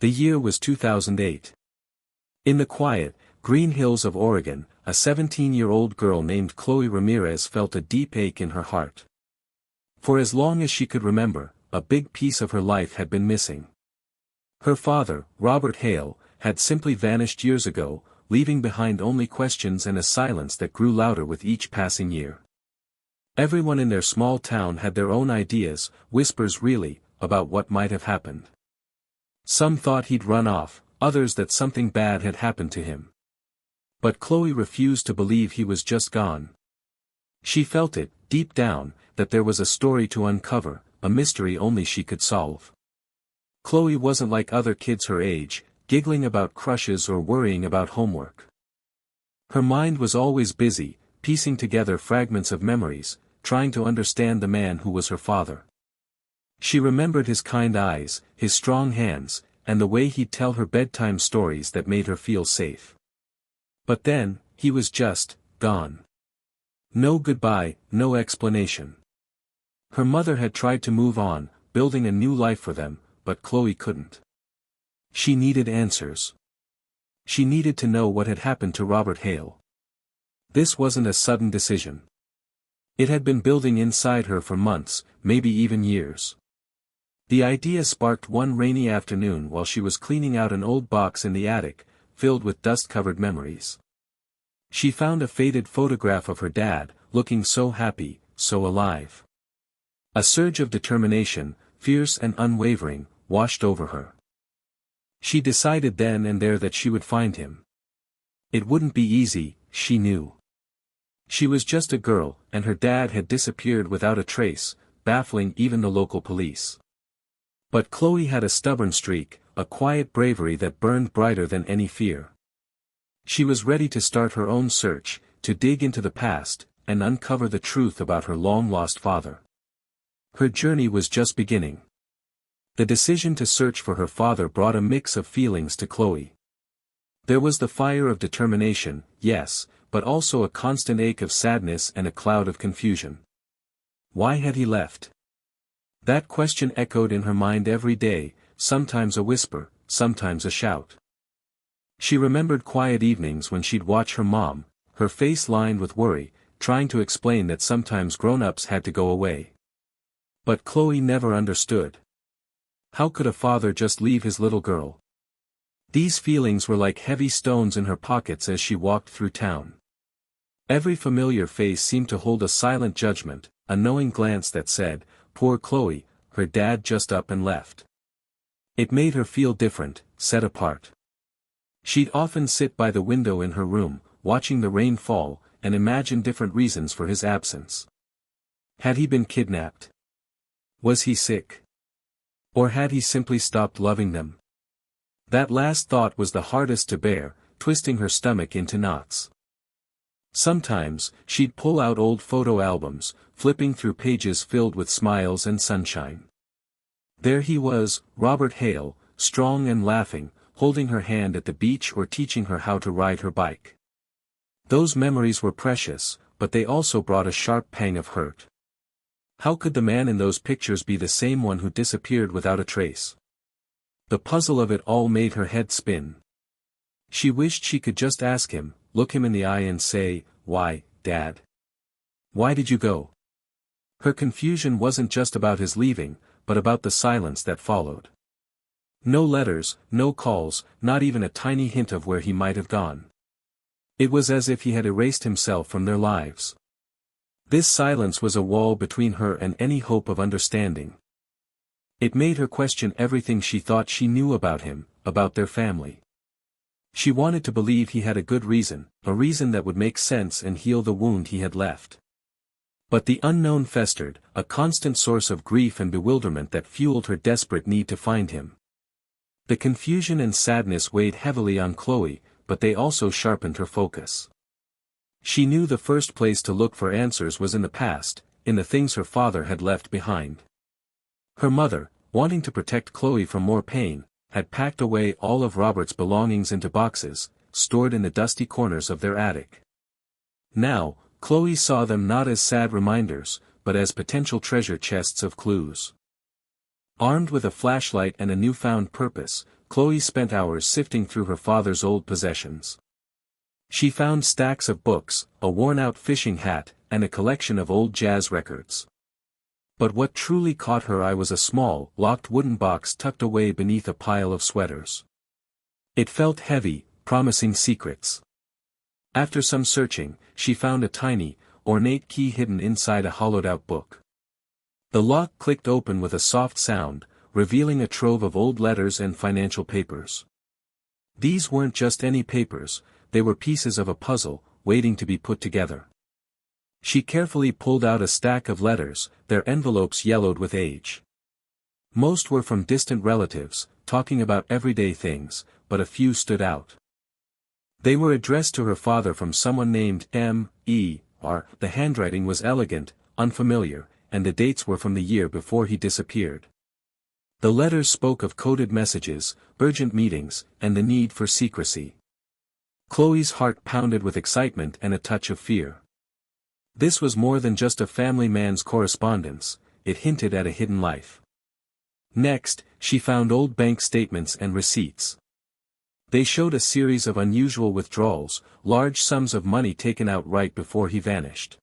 The year was 2008. In the quiet, green hills of Oregon, a 17-year-old girl named Chloe Ramirez felt a deep ache in her heart. For as long as she could remember, a big piece of her life had been missing. Her father, Robert Hale, had simply vanished years ago, leaving behind only questions and a silence that grew louder with each passing year. Everyone in their small town had their own ideas, whispers really, about what might have happened. Some thought he'd run off, others that something bad had happened to him. But Chloe refused to believe he was just gone. She felt it, deep down, that there was a story to uncover, a mystery only she could solve. Chloe wasn't like other kids her age, giggling about crushes or worrying about homework. Her mind was always busy, piecing together fragments of memories, trying to understand the man who was her father. She remembered his kind eyes, his strong hands, and the way he'd tell her bedtime stories that made her feel safe. But then, he was just gone. No goodbye, no explanation. Her mother had tried to move on, building a new life for them, but Chloe couldn't. She needed answers. She needed to know what had happened to Robert Hale. This wasn't a sudden decision. It had been building inside her for months, maybe even years. The idea sparked one rainy afternoon while she was cleaning out an old box in the attic, filled with dust-covered memories. She found a faded photograph of her dad, looking so happy, so alive. A surge of determination, fierce and unwavering, washed over her. She decided then and there that she would find him. It wouldn't be easy, she knew. She was just a girl, and her dad had disappeared without a trace, baffling even the local police. But Chloe had a stubborn streak, a quiet bravery that burned brighter than any fear. She was ready to start her own search, to dig into the past, and uncover the truth about her long-lost father. Her journey was just beginning. The decision to search for her father brought a mix of feelings to Chloe. There was the fire of determination, yes, but also a constant ache of sadness and a cloud of confusion. Why had he left? That question echoed in her mind every day, sometimes a whisper, sometimes a shout. She remembered quiet evenings when she'd watch her mom, her face lined with worry, trying to explain that sometimes grown-ups had to go away. But Chloe never understood. How could a father just leave his little girl? These feelings were like heavy stones in her pockets as she walked through town. Every familiar face seemed to hold a silent judgment, a knowing glance that said, "Poor Chloe, her dad just up and left." It made her feel different, set apart. She'd often sit by the window in her room, watching the rain fall, and imagine different reasons for his absence. Had he been kidnapped? Was he sick? Or had he simply stopped loving them? That last thought was the hardest to bear, twisting her stomach into knots. Sometimes, she'd pull out old photo albums, flipping through pages filled with smiles and sunshine. There he was, Robert Hale, strong and laughing, holding her hand at the beach or teaching her how to ride her bike. Those memories were precious, but they also brought a sharp pang of hurt. How could the man in those pictures be the same one who disappeared without a trace? The puzzle of it all made her head spin. She wished she could just ask him, look him in the eye and say, "Why, Dad? Why did you go?" Her confusion wasn't just about his leaving, but about the silence that followed. No letters, no calls, not even a tiny hint of where he might have gone. It was as if he had erased himself from their lives. This silence was a wall between her and any hope of understanding. It made her question everything she thought she knew about him, about their family. She wanted to believe he had a good reason, a reason that would make sense and heal the wound he had left. But the unknown festered, a constant source of grief and bewilderment that fueled her desperate need to find him. The confusion and sadness weighed heavily on Chloe, but they also sharpened her focus. She knew the first place to look for answers was in the past, in the things her father had left behind. Her mother, wanting to protect Chloe from more pain, had packed away all of Robert's belongings into boxes, stored in the dusty corners of their attic. Now, Chloe saw them not as sad reminders, but as potential treasure chests of clues. Armed with a flashlight and a newfound purpose, Chloe spent hours sifting through her father's old possessions. She found stacks of books, a worn-out fishing hat, and a collection of old jazz records. But what truly caught her eye was a small, locked wooden box tucked away beneath a pile of sweaters. It felt heavy, promising secrets. After some searching, she found a tiny, ornate key hidden inside a hollowed-out book. The lock clicked open with a soft sound, revealing a trove of old letters and financial papers. These weren't just any papers, they were pieces of a puzzle, waiting to be put together. She carefully pulled out a stack of letters, their envelopes yellowed with age. Most were from distant relatives, talking about everyday things, but a few stood out. They were addressed to her father from someone named M.E.R. The handwriting was elegant, unfamiliar, and the dates were from the year before he disappeared. The letters spoke of coded messages, urgent meetings, and the need for secrecy. Chloe's heart pounded with excitement and a touch of fear. This was more than just a family man's correspondence, it hinted at a hidden life. Next, she found old bank statements and receipts. They showed a series of unusual withdrawals, large sums of money taken out right before he vanished.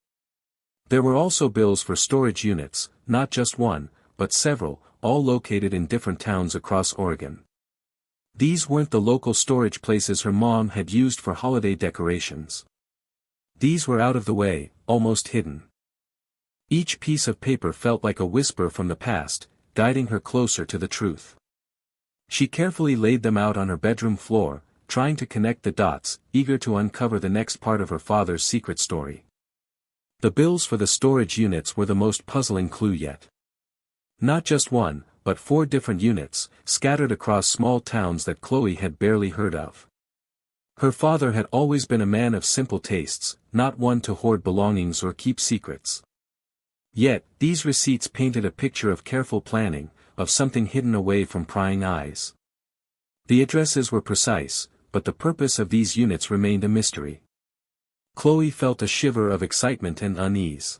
There were also bills for storage units, not just one, but several, all located in different towns across Oregon. These weren't the local storage places her mom had used for holiday decorations. These were out of the way, almost hidden. Each piece of paper felt like a whisper from the past, guiding her closer to the truth. She carefully laid them out on her bedroom floor, trying to connect the dots, eager to uncover the next part of her father's secret story. The bills for the storage units were the most puzzling clue yet. Not just one, but 4 different units, scattered across small towns that Chloe had barely heard of. Her father had always been a man of simple tastes, not one to hoard belongings or keep secrets. Yet, these receipts painted a picture of careful planning, of something hidden away from prying eyes. The addresses were precise, but the purpose of these units remained a mystery. Chloe felt a shiver of excitement and unease.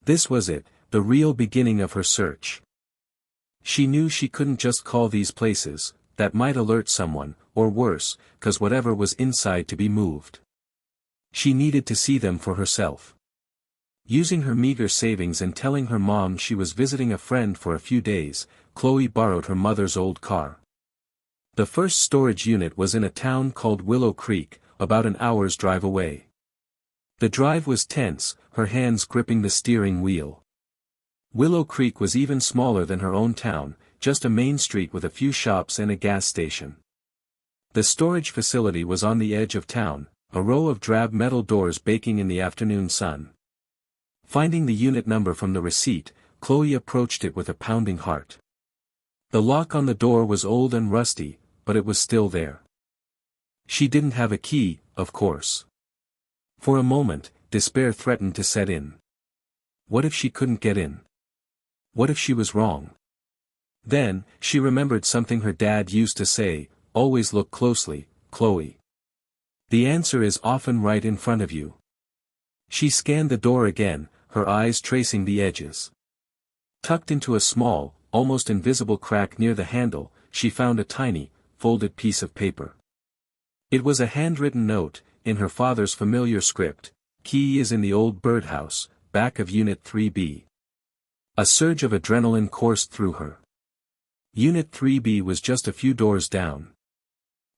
This was it, the real beginning of her search. She knew she couldn't just call these places, that might alert someone, or worse, cause whatever was inside to be moved. She needed to see them for herself. Using her meager savings and telling her mom she was visiting a friend for a few days, Chloe borrowed her mother's old car. The first storage unit was in a town called Willow Creek, about an hour's drive away. The drive was tense, her hands gripping the steering wheel. Willow Creek was even smaller than her own town, just a main street with a few shops and a gas station. The storage facility was on the edge of town, a row of drab metal doors baking in the afternoon sun. Finding the unit number from the receipt, Chloe approached it with a pounding heart. The lock on the door was old and rusty, but it was still there. She didn't have a key, of course. For a moment, despair threatened to set in. What if she couldn't get in? What if she was wrong? Then, she remembered something her dad used to say, always look closely, Chloe. The answer is often right in front of you. She scanned the door again, her eyes tracing the edges. Tucked into a small, almost invisible crack near the handle, she found a tiny, folded piece of paper. It was a handwritten note, in her father's familiar script, "Key is in the old birdhouse, back of Unit 3B. A surge of adrenaline coursed through her. Unit 3B was just a few doors down.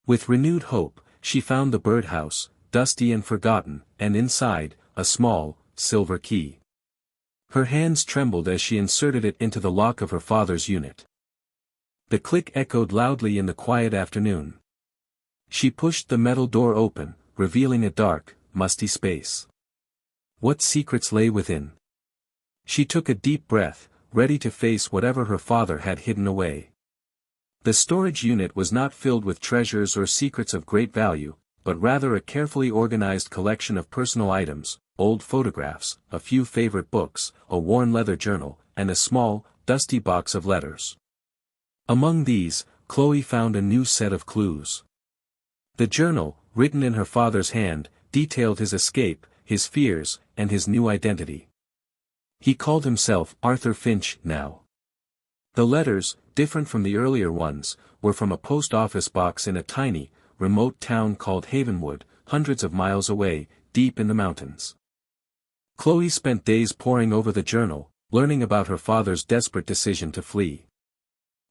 With renewed hope, she found the birdhouse, dusty and forgotten, and inside, a small, silver key. Her hands trembled as she inserted it into the lock of her father's unit. The click echoed loudly in the quiet afternoon. She pushed the metal door open, revealing a dark, musty space. What secrets lay within? She took a deep breath, ready to face whatever her father had hidden away. The storage unit was not filled with treasures or secrets of great value, but rather a carefully organized collection of personal items, old photographs, a few favorite books, a worn leather journal, and a small, dusty box of letters. Among these, Chloe found a new set of clues. The journal, written in her father's hand, detailed his escape, his fears, and his new identity. He called himself Arthur Finch now. The letters, different from the earlier ones, were from a post office box in a tiny, remote town called Havenwood, hundreds of miles away, deep in the mountains. Chloe spent days poring over the journal, learning about her father's desperate decision to flee.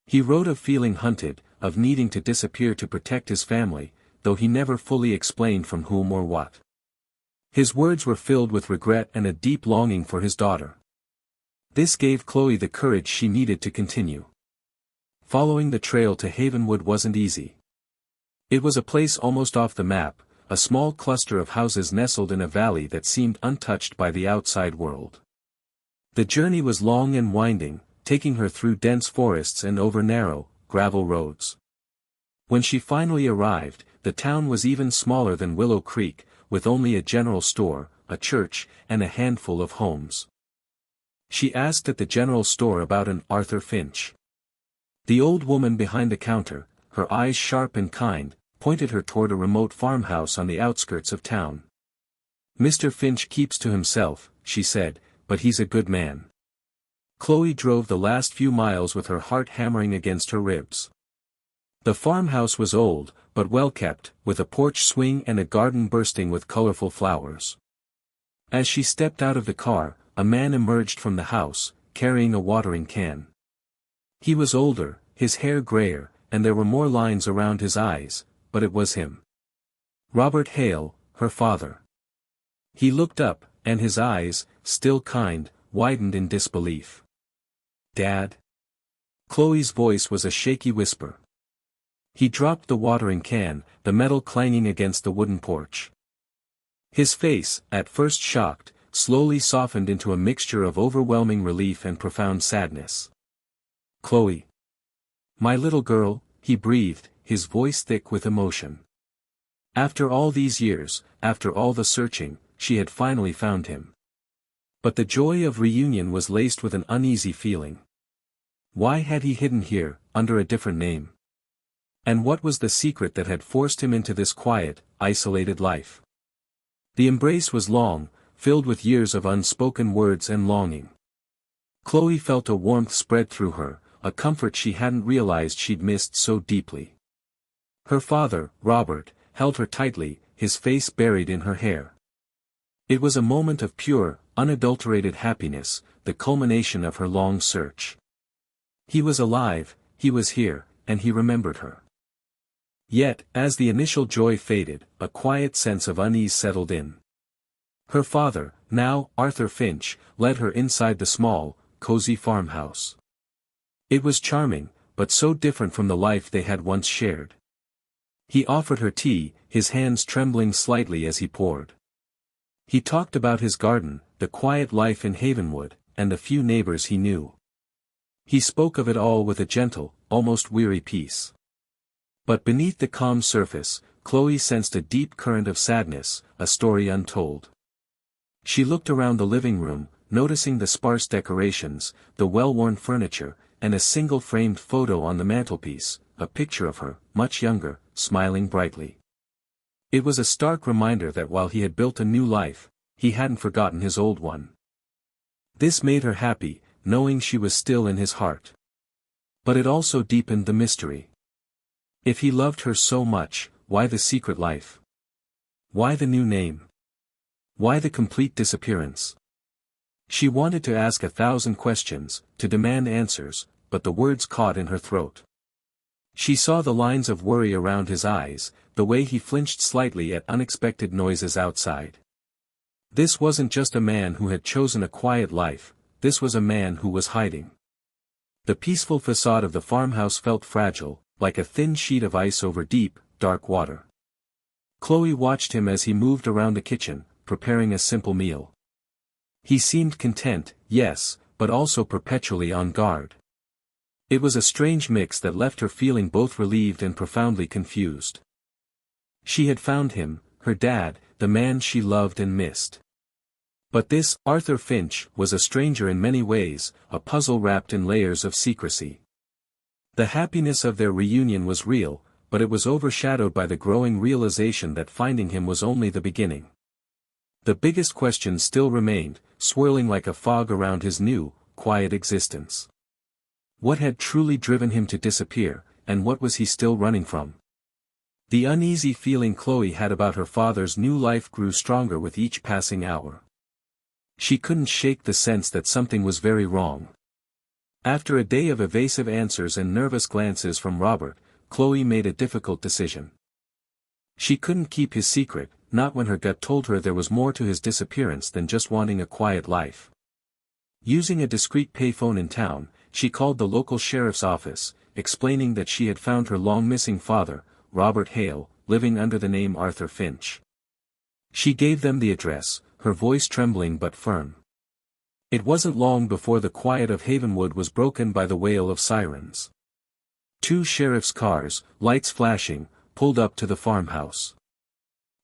He wrote of feeling hunted, of needing to disappear to protect his family, though he never fully explained from whom or what. His words were filled with regret and a deep longing for his daughter. This gave Chloe the courage she needed to continue. Following the trail to Havenwood wasn't easy. It was a place almost off the map, a small cluster of houses nestled in a valley that seemed untouched by the outside world. The journey was long and winding, taking her through dense forests and over narrow, gravel roads. When she finally arrived, the town was even smaller than Willow Creek, with only a general store, a church, and a handful of homes. She asked at the general store about an Arthur Finch. The old woman behind the counter, her eyes sharp and kind, pointed her toward a remote farmhouse on the outskirts of town. "Mr. Finch keeps to himself," she said, "but he's a good man." Chloe drove the last few miles with her heart hammering against her ribs. The farmhouse was old, but well kept, with a porch swing and a garden bursting with colorful flowers. As she stepped out of the car, a man emerged from the house, carrying a watering can. He was older, his hair grayer, and there were more lines around his eyes, but it was him. Robert Hale, her father. He looked up, and his eyes, still kind, widened in disbelief. "Dad?" Chloe's voice was a shaky whisper. He dropped the watering can, the metal clanging against the wooden porch. His face, at first shocked, slowly softened into a mixture of overwhelming relief and profound sadness. "Chloe. My little girl," he breathed, his voice thick with emotion. After all these years, after all the searching, she had finally found him. But the joy of reunion was laced with an uneasy feeling. Why had he hidden here, under a different name? And what was the secret that had forced him into this quiet, isolated life? The embrace was long, filled with years of unspoken words and longing. Chloe felt a warmth spread through her, a comfort she hadn't realized she'd missed so deeply. Her father, Robert, held her tightly, his face buried in her hair. It was a moment of pure, unadulterated happiness, the culmination of her long search. He was alive, he was here, and he remembered her. Yet, as the initial joy faded, a quiet sense of unease settled in. Her father, now Arthur Finch, led her inside the small, cozy farmhouse. It was charming, but so different from the life they had once shared. He offered her tea, his hands trembling slightly as he poured. He talked about his garden, the quiet life in Havenwood, and the few neighbors he knew. He spoke of it all with a gentle, almost weary peace. But beneath the calm surface, Chloe sensed a deep current of sadness, a story untold. She looked around the living room, noticing the sparse decorations, the well-worn furniture, and a single framed photo on the mantelpiece, a picture of her, much younger, smiling brightly. It was a stark reminder that while he had built a new life, he hadn't forgotten his old one. This made her happy, knowing she was still in his heart. But it also deepened the mystery. If he loved her so much, why the secret life? Why the new name? Why the complete disappearance? She wanted to ask 1,000 questions, to demand answers, but the words caught in her throat. She saw the lines of worry around his eyes, the way he flinched slightly at unexpected noises outside. This wasn't just a man who had chosen a quiet life, this was a man who was hiding. The peaceful facade of the farmhouse felt fragile, like a thin sheet of ice over deep, dark water. Chloe watched him as he moved around the kitchen, preparing a simple meal. He seemed content, yes, but also perpetually on guard. It was a strange mix that left her feeling both relieved and profoundly confused. She had found him, her dad, the man she loved and missed. But this, Arthur Finch, was a stranger in many ways, a puzzle wrapped in layers of secrecy. The happiness of their reunion was real, but it was overshadowed by the growing realization that finding him was only the beginning. The biggest question still remained, swirling like a fog around his new, quiet existence. What had truly driven him to disappear, and what was he still running from? The uneasy feeling Chloe had about her father's new life grew stronger with each passing hour. She couldn't shake the sense that something was very wrong. After a day of evasive answers and nervous glances from Robert, Chloe made a difficult decision. She couldn't keep his secret, not when her gut told her there was more to his disappearance than just wanting a quiet life. Using a discreet payphone in town, she called the local sheriff's office, explaining that she had found her long-missing father, Robert Hale, living under the name Arthur Finch. She gave them the address, her voice trembling but firm. It wasn't long before the quiet of Havenwood was broken by the wail of sirens. 2 sheriff's cars, lights flashing, pulled up to the farmhouse.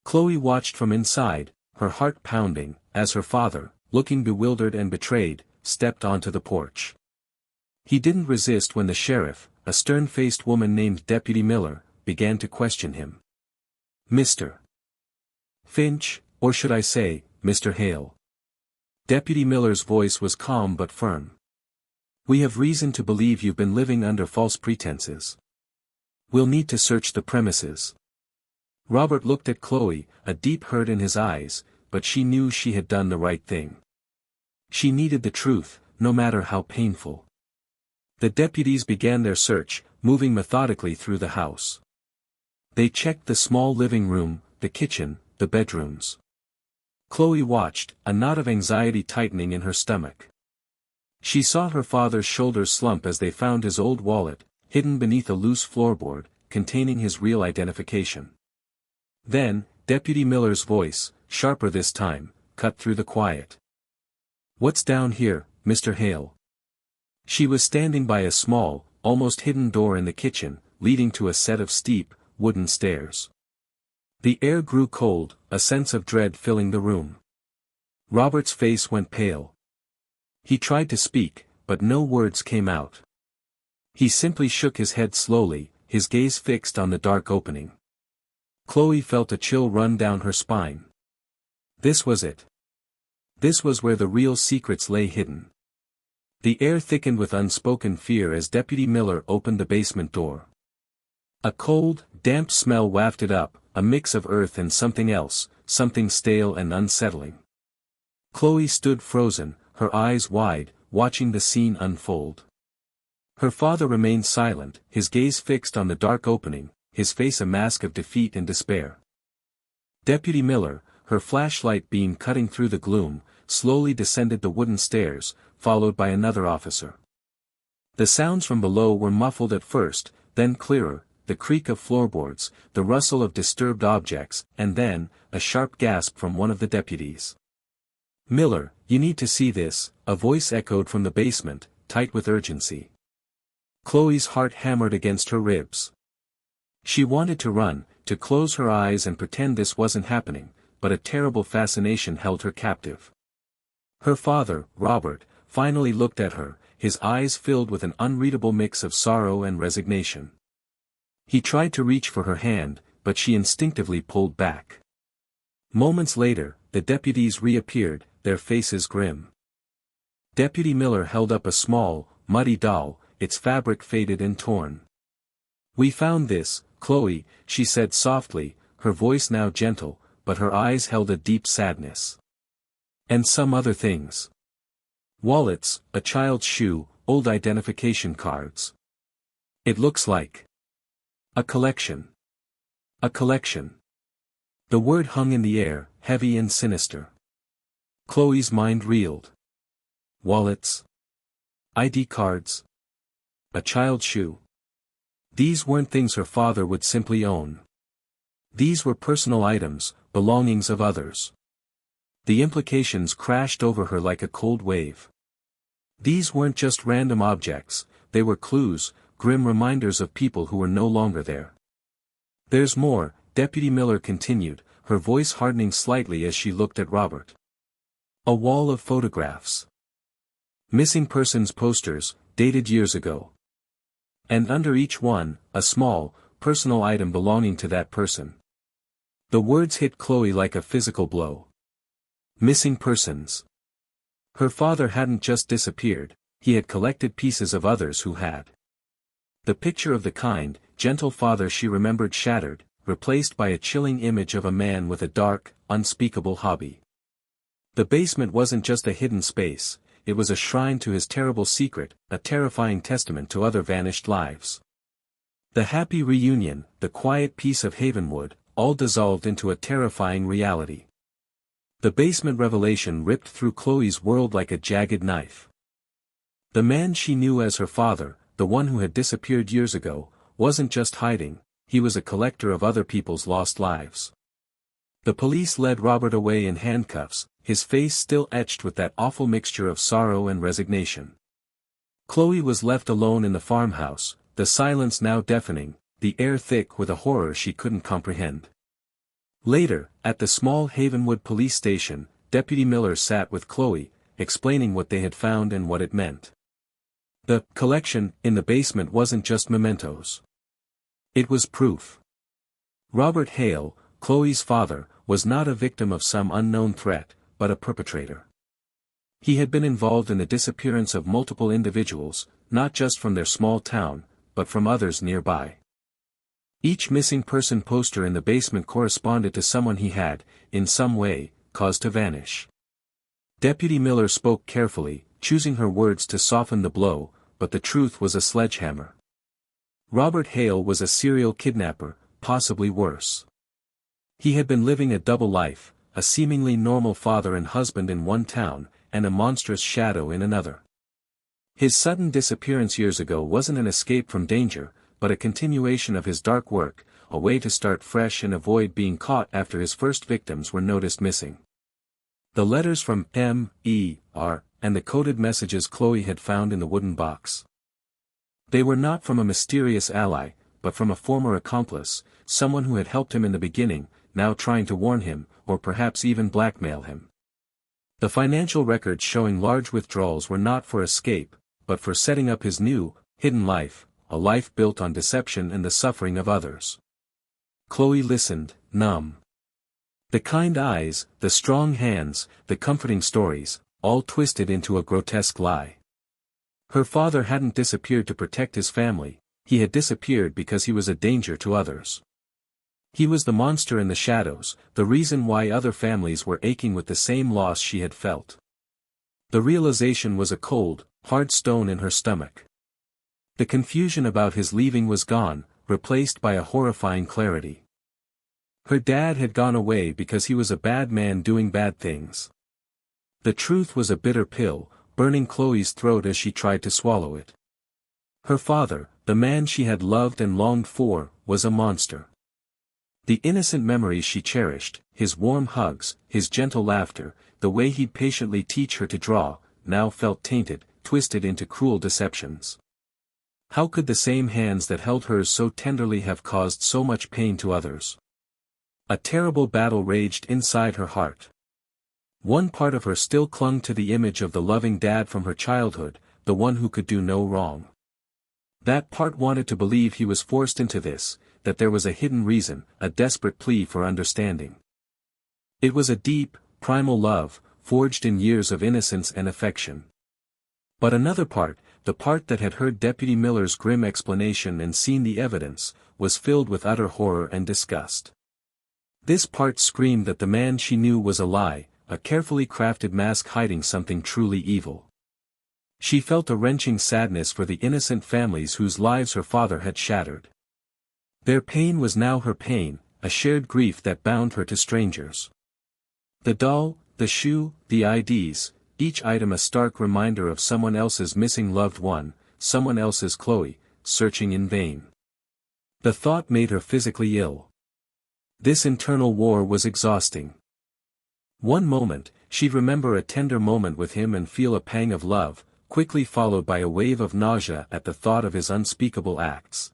Chloe watched from inside, her heart pounding, as her father, looking bewildered and betrayed, stepped onto the porch. He didn't resist when the sheriff, a stern-faced woman named Deputy Miller, began to question him. "Mr. Finch, or should I say, Mr. Hale?" Deputy Miller's voice was calm but firm. "We have reason to believe you've been living under false pretenses. We'll need to search the premises." Robert looked at Chloe, a deep hurt in his eyes, but she knew she had done the right thing. She needed the truth, no matter how painful. The deputies began their search, moving methodically through the house. They checked the small living room, the kitchen, the bedrooms. Chloe watched, a knot of anxiety tightening in her stomach. She saw her father's shoulders slump as they found his old wallet, hidden beneath a loose floorboard, containing his real identification. Then, Deputy Miller's voice, sharper this time, cut through the quiet. "What's down here, Mr. Hale?" She was standing by a small, almost hidden door in the kitchen, leading to a set of steep, wooden stairs. The air grew cold, a sense of dread filling the room. Robert's face went pale. He tried to speak, but no words came out. He simply shook his head slowly, his gaze fixed on the dark opening. Chloe felt a chill run down her spine. This was it. This was where the real secrets lay hidden. The air thickened with unspoken fear as Deputy Miller opened the basement door. A cold, damp smell wafted up, a mix of earth and something else, something stale and unsettling. Chloe stood frozen, her eyes wide, watching the scene unfold. Her father remained silent, his gaze fixed on the dark opening, his face a mask of defeat and despair. Deputy Miller, her flashlight beam cutting through the gloom, slowly descended the wooden stairs, followed by another officer. The sounds from below were muffled at first, then clearer, the creak of floorboards, the rustle of disturbed objects, and then, a sharp gasp from one of the deputies. "Miller, you need to see this," a voice echoed from the basement, tight with urgency. Chloe's heart hammered against her ribs. She wanted to run, to close her eyes and pretend this wasn't happening, but a terrible fascination held her captive. Her father, Robert, finally looked at her, his eyes filled with an unreadable mix of sorrow and resignation. He tried to reach for her hand, but she instinctively pulled back. Moments later, the deputies reappeared, their faces grim. Deputy Miller held up a small, muddy doll, its fabric faded and torn. "We found this, Chloe," she said softly, her voice now gentle, but her eyes held a deep sadness. "And some other things. Wallets, a child's shoe, old identification cards. It looks like a collection. A collection." The word hung in the air, heavy and sinister. Chloe's mind reeled. Wallets. ID cards. A child's shoe. These weren't things her father would simply own. These were personal items, belongings of others. The implications crashed over her like a cold wave. These weren't just random objects, they were clues, grim reminders of people who were no longer there. "There's more," Deputy Miller continued, her voice hardening slightly as she looked at Robert. "A wall of photographs. Missing persons posters, dated years ago. And under each one, a small, personal item belonging to that person." The words hit Chloe like a physical blow. Missing persons. Her father hadn't just disappeared, he had collected pieces of others who had. The picture of the kind, gentle father she remembered shattered, replaced by a chilling image of a man with a dark, unspeakable hobby. The basement wasn't just a hidden space, it was a shrine to his terrible secret, a terrifying testament to other vanished lives. The happy reunion, the quiet peace of Havenwood, all dissolved into a terrifying reality. The basement revelation ripped through Chloe's world like a jagged knife. The man she knew as her father, the one who had disappeared years ago, wasn't just hiding, he was a collector of other people's lost lives. The police led Robert away in handcuffs, his face still etched with that awful mixture of sorrow and resignation. Chloe was left alone in the farmhouse, the silence now deafening, the air thick with a horror she couldn't comprehend. Later, at the small Havenwood police station, Deputy Miller sat with Chloe, explaining what they had found and what it meant. The collection in the basement wasn't just mementos. It was proof. Robert Hale, Chloe's father, was not a victim of some unknown threat, but a perpetrator. He had been involved in the disappearance of multiple individuals, not just from their small town, but from others nearby. Each missing person poster in the basement corresponded to someone he had, in some way, caused to vanish. Deputy Miller spoke carefully, choosing her words to soften the blow, but the truth was a sledgehammer. Robert Hale was a serial kidnapper, possibly worse. He had been living a double life, a seemingly normal father and husband in one town, and a monstrous shadow in another. His sudden disappearance years ago wasn't an escape from danger, but a continuation of his dark work, a way to start fresh and avoid being caught after his first victims were noticed missing. The letters from M.E.R. and the coded messages Chloe had found in the wooden box. They were not from a mysterious ally, but from a former accomplice, someone who had helped him in the beginning, now trying to warn him, or perhaps even blackmail him. The financial records showing large withdrawals were not for escape, but for setting up his new, hidden life, a life built on deception and the suffering of others. Chloe listened, numb. The kind eyes, the strong hands, the comforting stories, all twisted into a grotesque lie. Her father hadn't disappeared to protect his family, he had disappeared because he was a danger to others. He was the monster in the shadows, the reason why other families were aching with the same loss she had felt. The realization was a cold, hard stone in her stomach. The confusion about his leaving was gone, replaced by a horrifying clarity. Her dad had gone away because he was a bad man doing bad things. The truth was a bitter pill, burning Chloe's throat as she tried to swallow it. Her father, the man she had loved and longed for, was a monster. The innocent memories she cherished, his warm hugs, his gentle laughter, the way he'd patiently teach her to draw, now felt tainted, twisted into cruel deceptions. How could the same hands that held hers so tenderly have caused so much pain to others? A terrible battle raged inside her heart. One part of her still clung to the image of the loving dad from her childhood, the one who could do no wrong. That part wanted to believe he was forced into this, that there was a hidden reason, a desperate plea for understanding. It was a deep, primal love, forged in years of innocence and affection. But another part, the part that had heard Deputy Miller's grim explanation and seen the evidence, was filled with utter horror and disgust. This part screamed that the man she knew was a lie, a carefully crafted mask hiding something truly evil. She felt a wrenching sadness for the innocent families whose lives her father had shattered. Their pain was now her pain, a shared grief that bound her to strangers. The doll, the shoe, the IDs, each item a stark reminder of someone else's missing loved one, someone else's Chloe, searching in vain. The thought made her physically ill. This internal war was exhausting. One moment, she'd remember a tender moment with him and feel a pang of love, quickly followed by a wave of nausea at the thought of his unspeakable acts.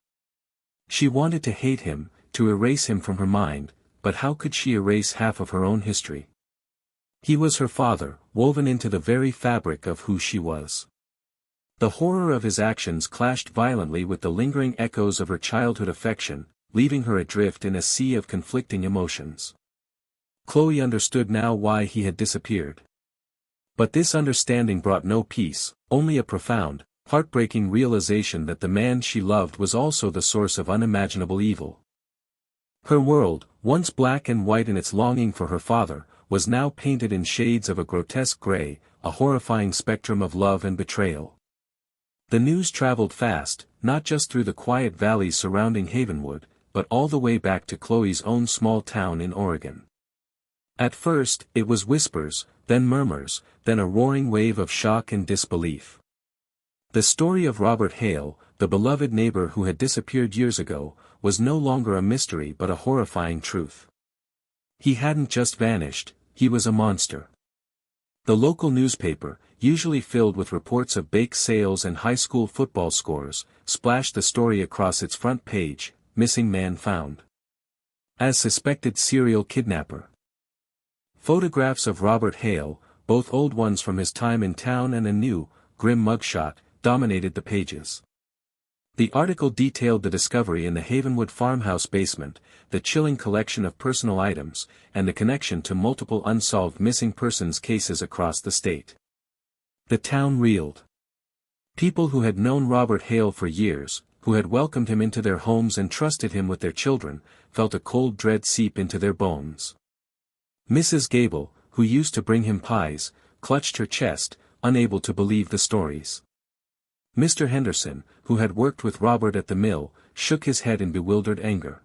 She wanted to hate him, to erase him from her mind, but how could she erase half of her own history? He was her father, woven into the very fabric of who she was. The horror of his actions clashed violently with the lingering echoes of her childhood affection, leaving her adrift in a sea of conflicting emotions. Chloe understood now why he had disappeared. But this understanding brought no peace, only a profound, heartbreaking realization that the man she loved was also the source of unimaginable evil. Her world, once black and white in its longing for her father, was now painted in shades of a grotesque gray, a horrifying spectrum of love and betrayal. The news traveled fast, not just through the quiet valleys surrounding Havenwood, but all the way back to Chloe's own small town in Oregon. At first, it was whispers, then murmurs, then a roaring wave of shock and disbelief. The story of Robert Hale, the beloved neighbor who had disappeared years ago, was no longer a mystery but a horrifying truth. He hadn't just vanished, he was a monster. The local newspaper, usually filled with reports of bake sales and high school football scores, splashed the story across its front page: "Missing man found as suspected serial kidnapper." Photographs of Robert Hale, both old ones from his time in town and a new, grim mugshot, dominated the pages. The article detailed the discovery in the Havenwood farmhouse basement, the chilling collection of personal items, and the connection to multiple unsolved missing persons cases across the state. The town reeled. People who had known Robert Hale for years, who had welcomed him into their homes and trusted him with their children, felt a cold dread seep into their bones. Mrs. Gable, who used to bring him pies, clutched her chest, unable to believe the stories. Mr. Henderson, who had worked with Robert at the mill, shook his head in bewildered anger.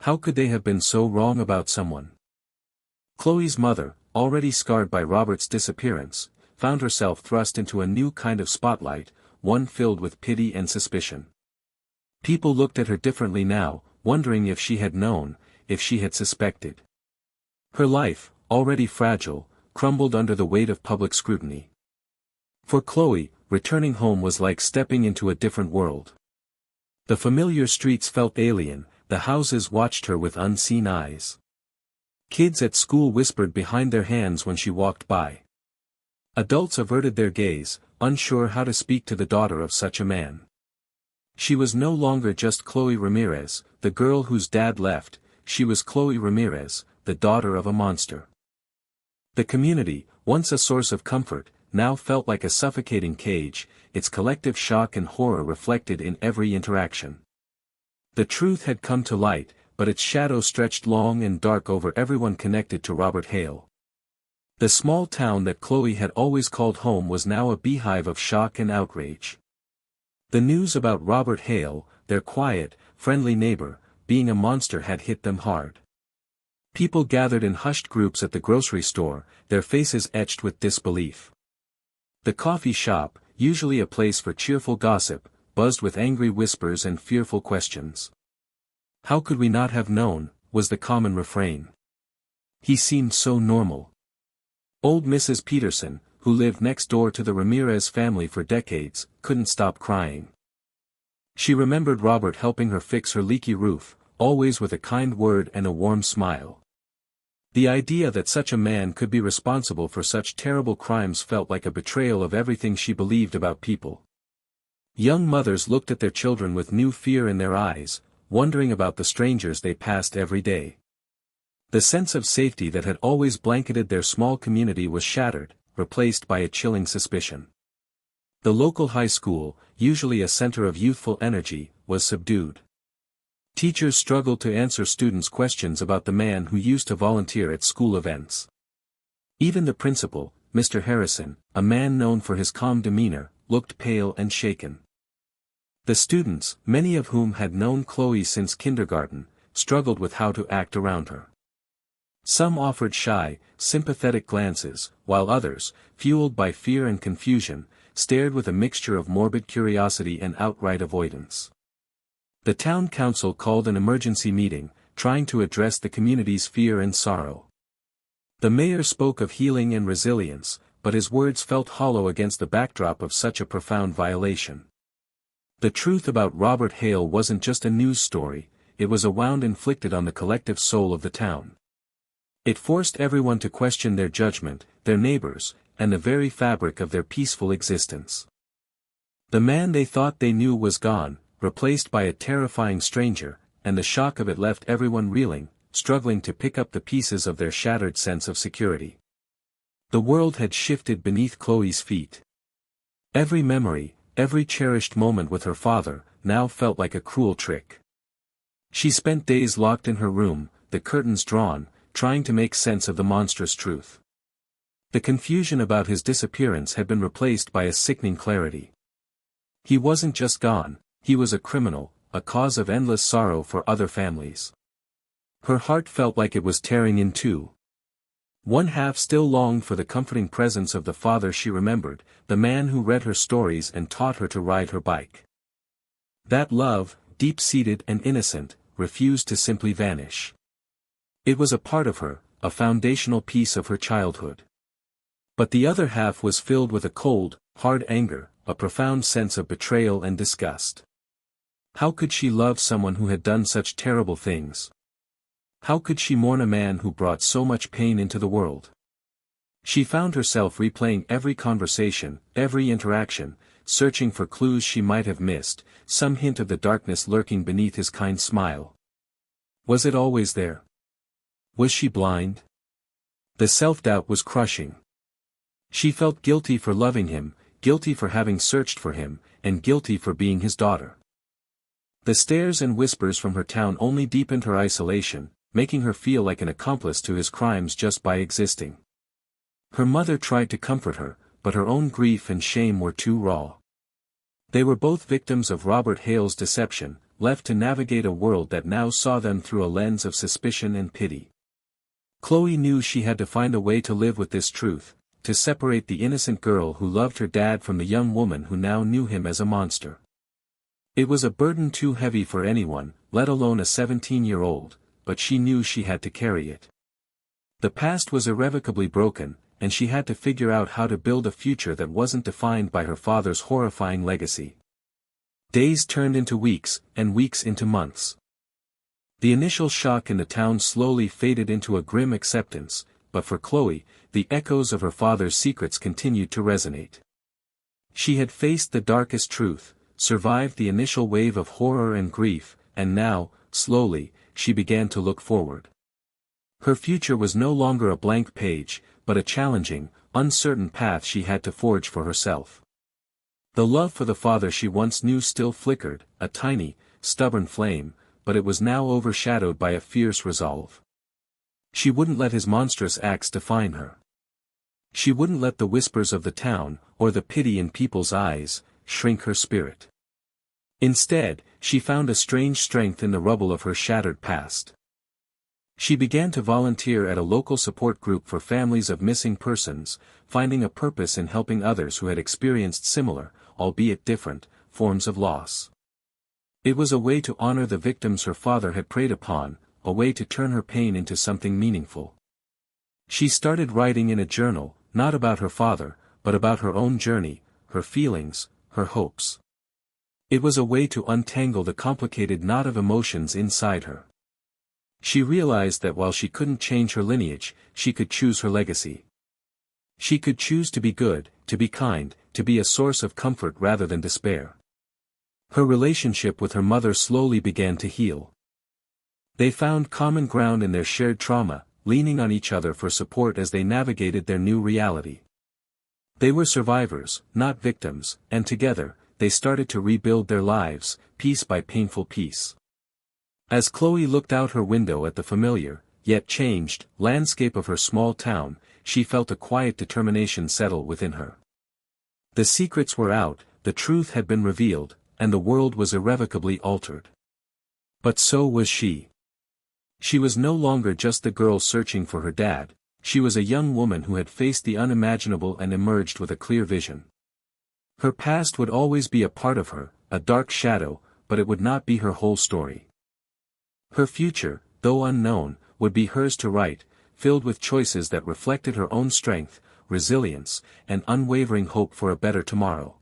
How could they have been so wrong about someone? Chloe's mother, already scarred by Robert's disappearance, found herself thrust into a new kind of spotlight, one filled with pity and suspicion. People looked at her differently now, wondering if she had known, if she had suspected. Her life, already fragile, crumbled under the weight of public scrutiny. For Chloe, returning home was like stepping into a different world. The familiar streets felt alien, the houses watched her with unseen eyes. Kids at school whispered behind their hands when she walked by. Adults averted their gaze, unsure how to speak to the daughter of such a man. She was no longer just Chloe Ramirez, the girl whose dad left, she was Chloe Ramirez, the daughter of a monster. The community, once a source of comfort, now felt like a suffocating cage, its collective shock and horror reflected in every interaction. The truth had come to light, but its shadow stretched long and dark over everyone connected to Robert Hale. The small town that Chloe had always called home was now a beehive of shock and outrage. The news about Robert Hale, their quiet, friendly neighbor, being a monster had hit them hard. People gathered in hushed groups at the grocery store, their faces etched with disbelief. The coffee shop, usually a place for cheerful gossip, buzzed with angry whispers and fearful questions. "How could we not have known?" was the common refrain. "He seemed so normal." Old Mrs. Peterson, who lived next door to the Ramirez family for decades, couldn't stop crying. She remembered Robert helping her fix her leaky roof, always with a kind word and a warm smile. The idea that such a man could be responsible for such terrible crimes felt like a betrayal of everything she believed about people. Young mothers looked at their children with new fear in their eyes, wondering about the strangers they passed every day. The sense of safety that had always blanketed their small community was shattered, replaced by a chilling suspicion. The local high school, usually a center of youthful energy, was subdued. Teachers struggled to answer students' questions about the man who used to volunteer at school events. Even the principal, Mr. Harrison, a man known for his calm demeanor, looked pale and shaken. The students, many of whom had known Chloe since kindergarten, struggled with how to act around her. Some offered shy, sympathetic glances, while others, fueled by fear and confusion, stared with a mixture of morbid curiosity and outright avoidance. The town council called an emergency meeting, trying to address the community's fear and sorrow. The mayor spoke of healing and resilience, but his words felt hollow against the backdrop of such a profound violation. The truth about Robert Hale wasn't just a news story, it was a wound inflicted on the collective soul of the town. It forced everyone to question their judgment, their neighbors, and the very fabric of their peaceful existence. The man they thought they knew was gone, replaced by a terrifying stranger, and the shock of it left everyone reeling, struggling to pick up the pieces of their shattered sense of security. The world had shifted beneath Chloe's feet. Every memory, every cherished moment with her father, now felt like a cruel trick. She spent days locked in her room, the curtains drawn, trying to make sense of the monstrous truth. The confusion about his disappearance had been replaced by a sickening clarity. He wasn't just gone, he was a criminal, a cause of endless sorrow for other families. Her heart felt like it was tearing in two. One half still longed for the comforting presence of the father she remembered, the man who read her stories and taught her to ride her bike. That love, deep-seated and innocent, refused to simply vanish. It was a part of her, a foundational piece of her childhood. But the other half was filled with a cold, hard anger, a profound sense of betrayal and disgust. How could she love someone who had done such terrible things? How could she mourn a man who brought so much pain into the world? She found herself replaying every conversation, every interaction, searching for clues she might have missed, some hint of the darkness lurking beneath his kind smile. Was it always there? Was she blind? The self-doubt was crushing. She felt guilty for loving him, guilty for having searched for him, and guilty for being his daughter. The stares and whispers from her town only deepened her isolation, making her feel like an accomplice to his crimes just by existing. Her mother tried to comfort her, but her own grief and shame were too raw. They were both victims of Robert Hale's deception, left to navigate a world that now saw them through a lens of suspicion and pity. Chloe knew she had to find a way to live with this truth, to separate the innocent girl who loved her dad from the young woman who now knew him as a monster. It was a burden too heavy for anyone, let alone a 17-year-old, but she knew she had to carry it. The past was irrevocably broken, and she had to figure out how to build a future that wasn't defined by her father's horrifying legacy. Days turned into weeks, and weeks into months. The initial shock in the town slowly faded into a grim acceptance, but for Chloe, the echoes of her father's secrets continued to resonate. She had faced the darkest truth, survived the initial wave of horror and grief, and now, slowly, she began to look forward. Her future was no longer a blank page, but a challenging, uncertain path she had to forge for herself. The love for the father she once knew still flickered, a tiny, stubborn flame, but it was now overshadowed by a fierce resolve. She wouldn't let his monstrous acts define her. She wouldn't let the whispers of the town, or the pity in people's eyes, shrink her spirit. Instead, she found a strange strength in the rubble of her shattered past. She began to volunteer at a local support group for families of missing persons, finding a purpose in helping others who had experienced similar, albeit different, forms of loss. It was a way to honor the victims her father had preyed upon, a way to turn her pain into something meaningful. She started writing in a journal, not about her father, but about her own journey, her feelings, her hopes. It was a way to untangle the complicated knot of emotions inside her. She realized that while she couldn't change her lineage, she could choose her legacy. She could choose to be good, to be kind, to be a source of comfort rather than despair. Her relationship with her mother slowly began to heal. They found common ground in their shared trauma, leaning on each other for support as they navigated their new reality. They were survivors, not victims, and together, they started to rebuild their lives, piece by painful piece. As Chloe looked out her window at the familiar, yet changed, landscape of her small town, she felt a quiet determination settle within her. The secrets were out, the truth had been revealed, and the world was irrevocably altered. But so was she. She was no longer just the girl searching for her dad, she was a young woman who had faced the unimaginable and emerged with a clear vision. Her past would always be a part of her, a dark shadow, but it would not be her whole story. Her future, though unknown, would be hers to write, filled with choices that reflected her own strength, resilience, and unwavering hope for a better tomorrow.